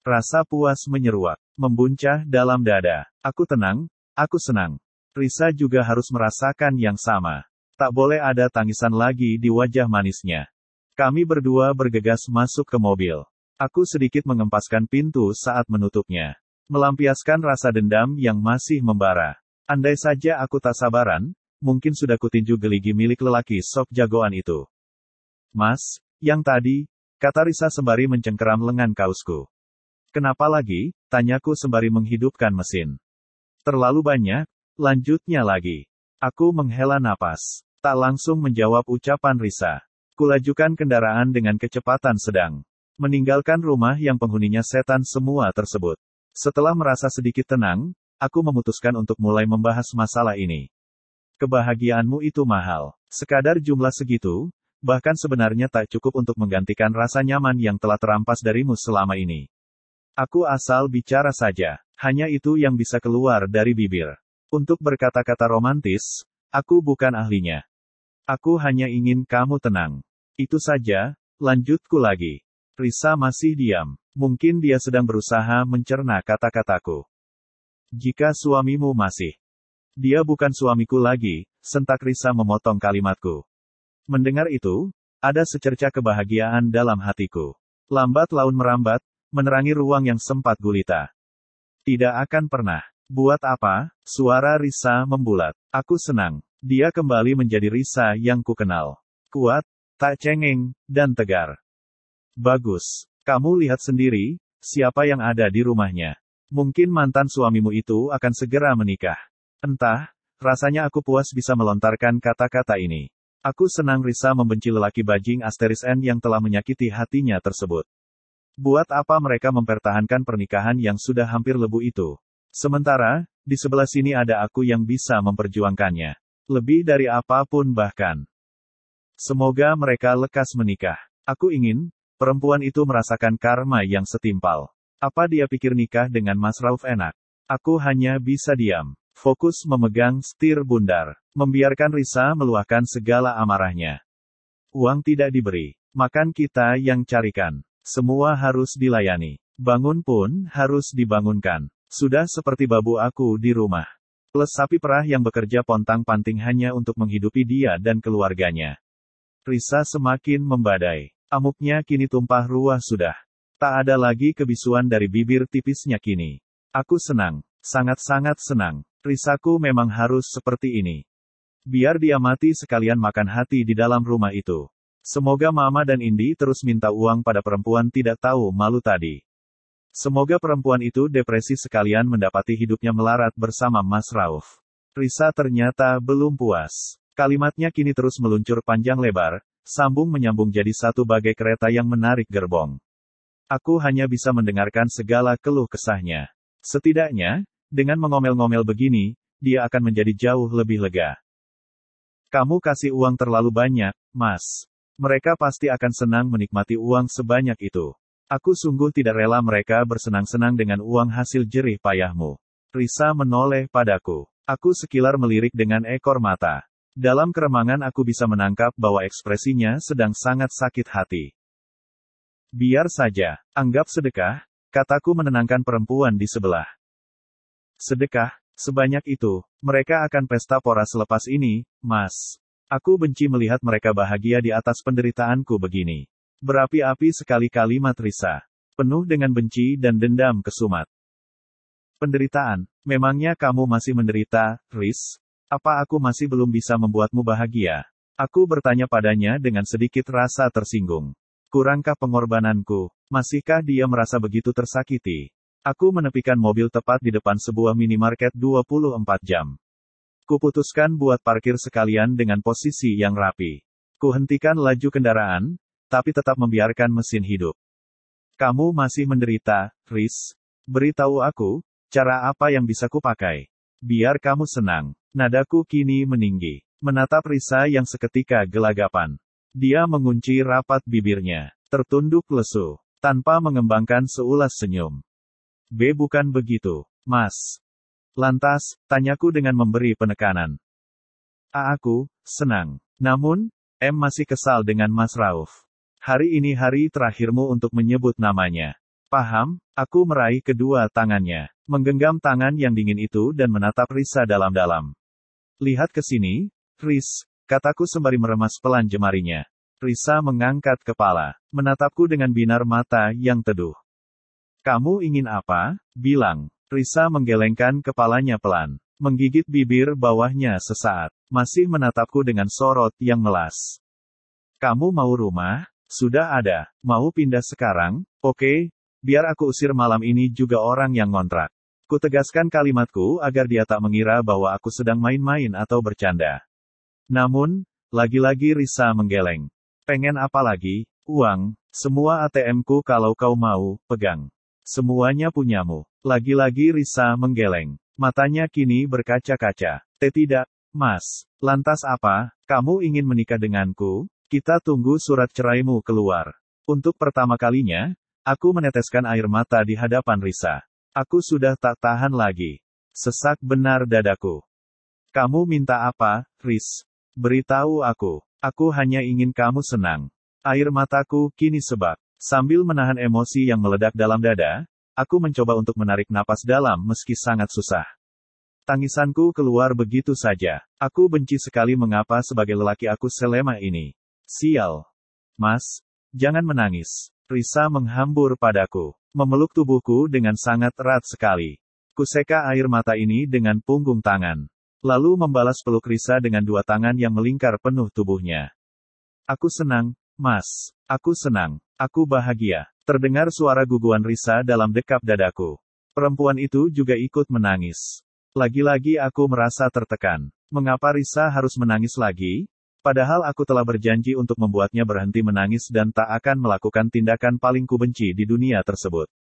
Rasa puas menyeruak, membuncah dalam dada. Aku tenang, aku senang. Risa juga harus merasakan yang sama. Tak boleh ada tangisan lagi di wajah manisnya. Kami berdua bergegas masuk ke mobil. Aku sedikit mengempaskan pintu saat menutupnya. Melampiaskan rasa dendam yang masih membara. Andai saja aku tak sabaran, mungkin sudah kutinju geligi milik lelaki sok jagoan itu. Mas, yang tadi, kata Risa sembari mencengkeram lengan kausku. Kenapa lagi? Tanyaku sembari menghidupkan mesin. Terlalu banyak, lanjutnya lagi. Aku menghela napas. Tak langsung menjawab ucapan Risa. Kulajukan kendaraan dengan kecepatan sedang. Meninggalkan rumah yang penghuninya setan semua tersebut. Setelah merasa sedikit tenang, aku memutuskan untuk mulai membahas masalah ini. Kebahagiaanmu itu mahal. Sekadar jumlah segitu, bahkan sebenarnya tak cukup untuk menggantikan rasa nyaman yang telah terampas darimu selama ini. Aku asal bicara saja. Hanya itu yang bisa keluar dari bibir. Untuk berkata-kata romantis, aku bukan ahlinya. Aku hanya ingin kamu tenang. Itu saja, lanjutku lagi. Risa masih diam. Mungkin dia sedang berusaha mencerna kata-kataku. Jika suamimu masih. Dia bukan suamiku lagi, sentak Risa memotong kalimatku. Mendengar itu, ada secerca kebahagiaan dalam hatiku. Lambat laun merambat, menerangi ruang yang sempat gulita. Tidak akan pernah. Buat apa? Suara Risa membulat. Aku senang. Dia kembali menjadi Risa yang kukenal. Kuat, tak cengeng, dan tegar. Bagus. Kamu lihat sendiri, siapa yang ada di rumahnya. Mungkin mantan suamimu itu akan segera menikah. Entah, rasanya aku puas bisa melontarkan kata-kata ini. Aku senang Risa membenci lelaki bajing asteris N yang telah menyakiti hatinya tersebut. Buat apa mereka mempertahankan pernikahan yang sudah hampir lebu itu? Sementara, di sebelah sini ada aku yang bisa memperjuangkannya. Lebih dari apapun bahkan. Semoga mereka lekas menikah. Aku ingin, perempuan itu merasakan karma yang setimpal. Apa dia pikir nikah dengan Mas Rauf enak? Aku hanya bisa diam. Fokus memegang setir bundar. Membiarkan Risa meluahkan segala amarahnya. Uang tidak diberi. Makan kita yang carikan. Semua harus dilayani. Bangun pun harus dibangunkan. Sudah seperti babu aku di rumah. Plus sapi perah yang bekerja pontang-panting hanya untuk menghidupi dia dan keluarganya. Risa semakin membadai. Amuknya kini tumpah ruah sudah. Tak ada lagi kebisuan dari bibir tipisnya kini. Aku senang. Sangat-sangat senang. Risaku memang harus seperti ini. Biar dia mati sekalian makan hati di dalam rumah itu. Semoga Mama dan Indi terus minta uang pada perempuan tidak tahu malu tadi. Semoga perempuan itu depresi sekalian mendapati hidupnya melarat bersama Mas Rauf. Risa ternyata belum puas. Kalimatnya kini terus meluncur panjang lebar, sambung menyambung jadi satu bagai kereta yang menarik gerbong. Aku hanya bisa mendengarkan segala keluh kesahnya. Setidaknya, dengan mengomel-ngomel begini, dia akan menjadi jauh lebih lega. Kamu kasih uang terlalu banyak, Mas. Mereka pasti akan senang menikmati uang sebanyak itu. Aku sungguh tidak rela mereka bersenang-senang dengan uang hasil jerih payahmu. Risa menoleh padaku. Aku sekilar melirik dengan ekor mata. Dalam keremangan aku bisa menangkap bahwa ekspresinya sedang sangat sakit hati. Biar saja, anggap sedekah, kataku menenangkan perempuan di sebelah. Sedekah, sebanyak itu, mereka akan pesta pora selepas ini, Mas. Aku benci melihat mereka bahagia di atas penderitaanku begini. Berapi-api sekali kalimat Risa. Penuh dengan benci dan dendam kesumat. Penderitaan, memangnya kamu masih menderita, Riz? Apa aku masih belum bisa membuatmu bahagia? Aku bertanya padanya dengan sedikit rasa tersinggung. Kurangkah pengorbananku? Masihkah dia merasa begitu tersakiti? Aku menepikan mobil tepat di depan sebuah minimarket 24 jam. Kuputuskan buat parkir sekalian dengan posisi yang rapi. Kuhentikan laju kendaraan, tapi tetap membiarkan mesin hidup. Kamu masih menderita, Riz? Beritahu aku, cara apa yang bisa kupakai? Biar kamu senang. Nadaku kini meninggi. Menatap Risa yang seketika gelagapan. Dia mengunci rapat bibirnya. Tertunduk lesu. Tanpa mengembangkan seulas senyum. Bukan begitu, Mas. Lantas, tanyaku dengan memberi penekanan. Aku senang. Namun, masih kesal dengan Mas Rauf. Hari ini hari terakhirmu untuk menyebut namanya. Paham? Aku meraih kedua tangannya, menggenggam tangan yang dingin itu dan menatap Risa dalam-dalam. Lihat ke sini, Riz, kataku sembari meremas pelan jemarinya. Risa mengangkat kepala, menatapku dengan binar mata yang teduh. Kamu ingin apa? Bilang. Risa menggelengkan kepalanya pelan, menggigit bibir bawahnya sesaat, masih menatapku dengan sorot yang melas. Kamu mau rumah? Sudah ada. Mau pindah sekarang? Oke, biar aku usir malam ini juga orang yang ngontrak. Kutegaskan kalimatku agar dia tak mengira bahwa aku sedang main-main atau bercanda. Namun, lagi-lagi Risa menggeleng. Pengen apa lagi? Uang, semua ATM-ku kalau kau mau, pegang. Semuanya punyamu. Lagi-lagi Risa menggeleng. Matanya kini berkaca-kaca. Tidak, Mas. Lantas apa? Kamu ingin menikah denganku? Kita tunggu surat ceraimu keluar. Untuk pertama kalinya, aku meneteskan air mata di hadapan Risa. Aku sudah tak tahan lagi. Sesak benar dadaku. Kamu minta apa, Riz? Beritahu aku. Aku hanya ingin kamu senang. Air mataku kini sebak. Sambil menahan emosi yang meledak dalam dada, aku mencoba untuk menarik napas dalam meski sangat susah. Tangisanku keluar begitu saja. Aku benci sekali mengapa sebagai lelaki aku selemah ini. Sial. Mas, jangan menangis. Risa menghambur padaku, memeluk tubuhku dengan sangat erat sekali. Kuseka air mata ini dengan punggung tangan. Lalu membalas peluk Risa dengan dua tangan yang melingkar penuh tubuhnya. Aku senang, Mas. Aku senang. Aku bahagia. Terdengar suara guguan Risa dalam dekap dadaku. Perempuan itu juga ikut menangis. Lagi-lagi aku merasa tertekan. Mengapa Risa harus menangis lagi? Padahal aku telah berjanji untuk membuatnya berhenti menangis dan tak akan melakukan tindakan paling kubenci di dunia tersebut.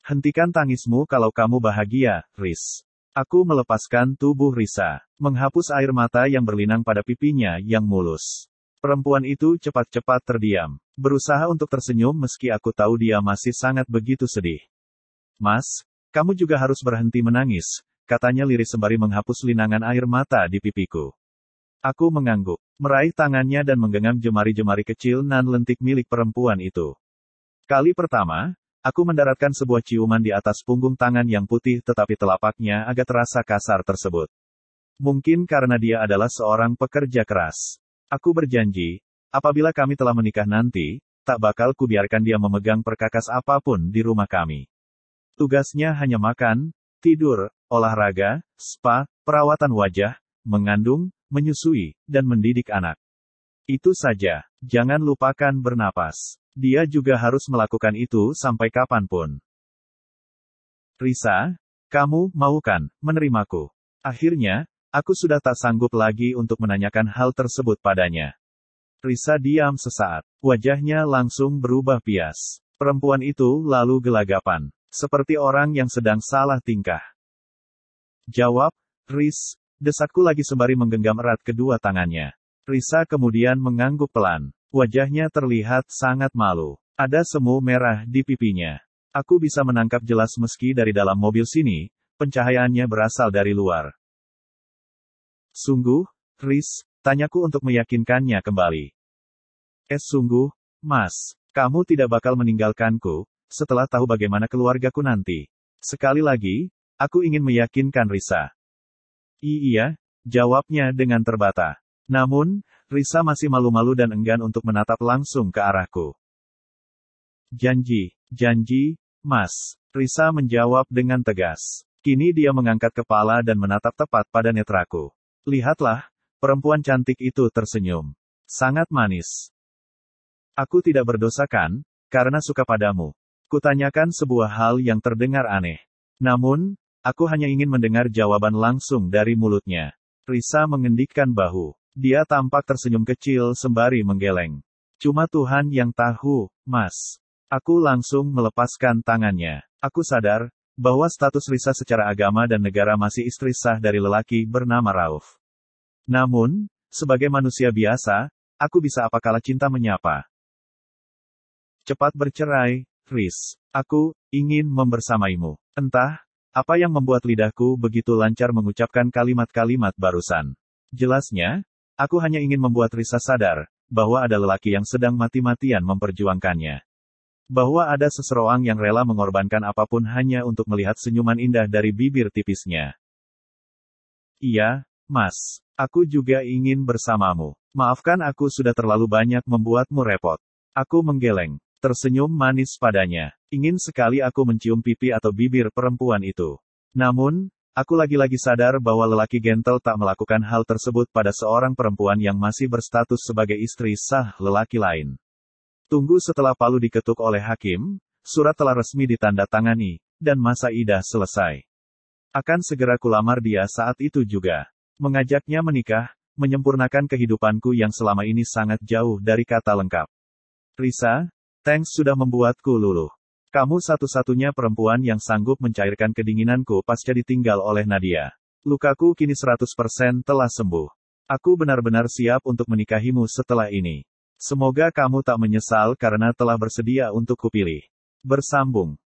Hentikan tangismu kalau kamu bahagia, Riz. Aku melepaskan tubuh Risa, menghapus air mata yang berlinang pada pipinya yang mulus. Perempuan itu cepat-cepat terdiam, berusaha untuk tersenyum meski aku tahu dia masih sangat begitu sedih. Mas, kamu juga harus berhenti menangis, katanya lirih sembari menghapus linangan air mata di pipiku. Aku mengangguk, meraih tangannya dan menggenggam jemari-jemari kecil nan lentik milik perempuan itu. Kali pertama, aku mendaratkan sebuah ciuman di atas punggung tangan yang putih tetapi telapaknya agak terasa kasar tersebut. Mungkin karena dia adalah seorang pekerja keras. Aku berjanji, apabila kami telah menikah nanti, tak bakal kubiarkan dia memegang perkakas apapun di rumah kami. Tugasnya hanya makan, tidur, olahraga, spa, perawatan wajah, mengandung, menyusui, dan mendidik anak. Itu saja, jangan lupakan bernapas. Dia juga harus melakukan itu sampai kapanpun. Risa, kamu mau kan menerimaku? Akhirnya, aku sudah tak sanggup lagi untuk menanyakan hal tersebut padanya. Risa diam sesaat, wajahnya langsung berubah pias. Perempuan itu lalu gelagapan, seperti orang yang sedang salah tingkah. Jawab, Riz. Desakku lagi sembari menggenggam erat kedua tangannya. Risa kemudian mengangguk pelan. Wajahnya terlihat sangat malu. Ada semu merah di pipinya. Aku bisa menangkap jelas meski dari dalam mobil sini, pencahayaannya berasal dari luar. Sungguh, Riz, tanyaku untuk meyakinkannya kembali. Sungguh, Mas, kamu tidak bakal meninggalkanku, setelah tahu bagaimana keluargaku nanti. Sekali lagi, aku ingin meyakinkan Risa. Iya, jawabnya dengan terbata. Namun, Risa masih malu-malu dan enggan untuk menatap langsung ke arahku. Janji, Mas. Risa menjawab dengan tegas. Kini dia mengangkat kepala dan menatap tepat pada netraku. Lihatlah, perempuan cantik itu tersenyum. Sangat manis. Aku tidak berdosa kan, karena suka padamu. Kutanyakan sebuah hal yang terdengar aneh. Namun, aku hanya ingin mendengar jawaban langsung dari mulutnya. Risa mengendikkan bahu. Dia tampak tersenyum kecil sembari menggeleng. Cuma Tuhan yang tahu, Mas. Aku langsung melepaskan tangannya. Aku sadar bahwa status Risa secara agama dan negara masih istri sah dari lelaki bernama Rauf. Namun, sebagai manusia biasa, aku bisa apakala cinta menyapa. Cepat bercerai, Riz. Aku ingin membersamaimu. Entah apa yang membuat lidahku begitu lancar mengucapkan kalimat-kalimat barusan. Jelasnya, aku hanya ingin membuat Risa sadar bahwa ada lelaki yang sedang mati-matian memperjuangkannya. Bahwa ada seseorang yang rela mengorbankan apapun hanya untuk melihat senyuman indah dari bibir tipisnya. Iya, Mas. Aku juga ingin bersamamu. Maafkan aku sudah terlalu banyak membuatmu repot. Aku menggeleng, tersenyum manis padanya. Ingin sekali aku mencium pipi atau bibir perempuan itu. Namun, aku lagi-lagi sadar bahwa lelaki gentle tak melakukan hal tersebut pada seorang perempuan yang masih berstatus sebagai istri sah lelaki lain. Tunggu setelah palu diketuk oleh hakim, surat telah resmi ditandatangani, dan masa idah selesai. Akan segera kulamar dia saat itu juga. Mengajaknya menikah, menyempurnakan kehidupanku yang selama ini sangat jauh dari kata lengkap. Risa, thanks sudah membuatku luluh. Kamu satu-satunya perempuan yang sanggup mencairkan kedinginanku pasca ditinggal oleh Nadia. Lukaku kini 100% telah sembuh. Aku benar-benar siap untuk menikahimu setelah ini. Semoga kamu tak menyesal karena telah bersedia untuk kupilih. Bersambung.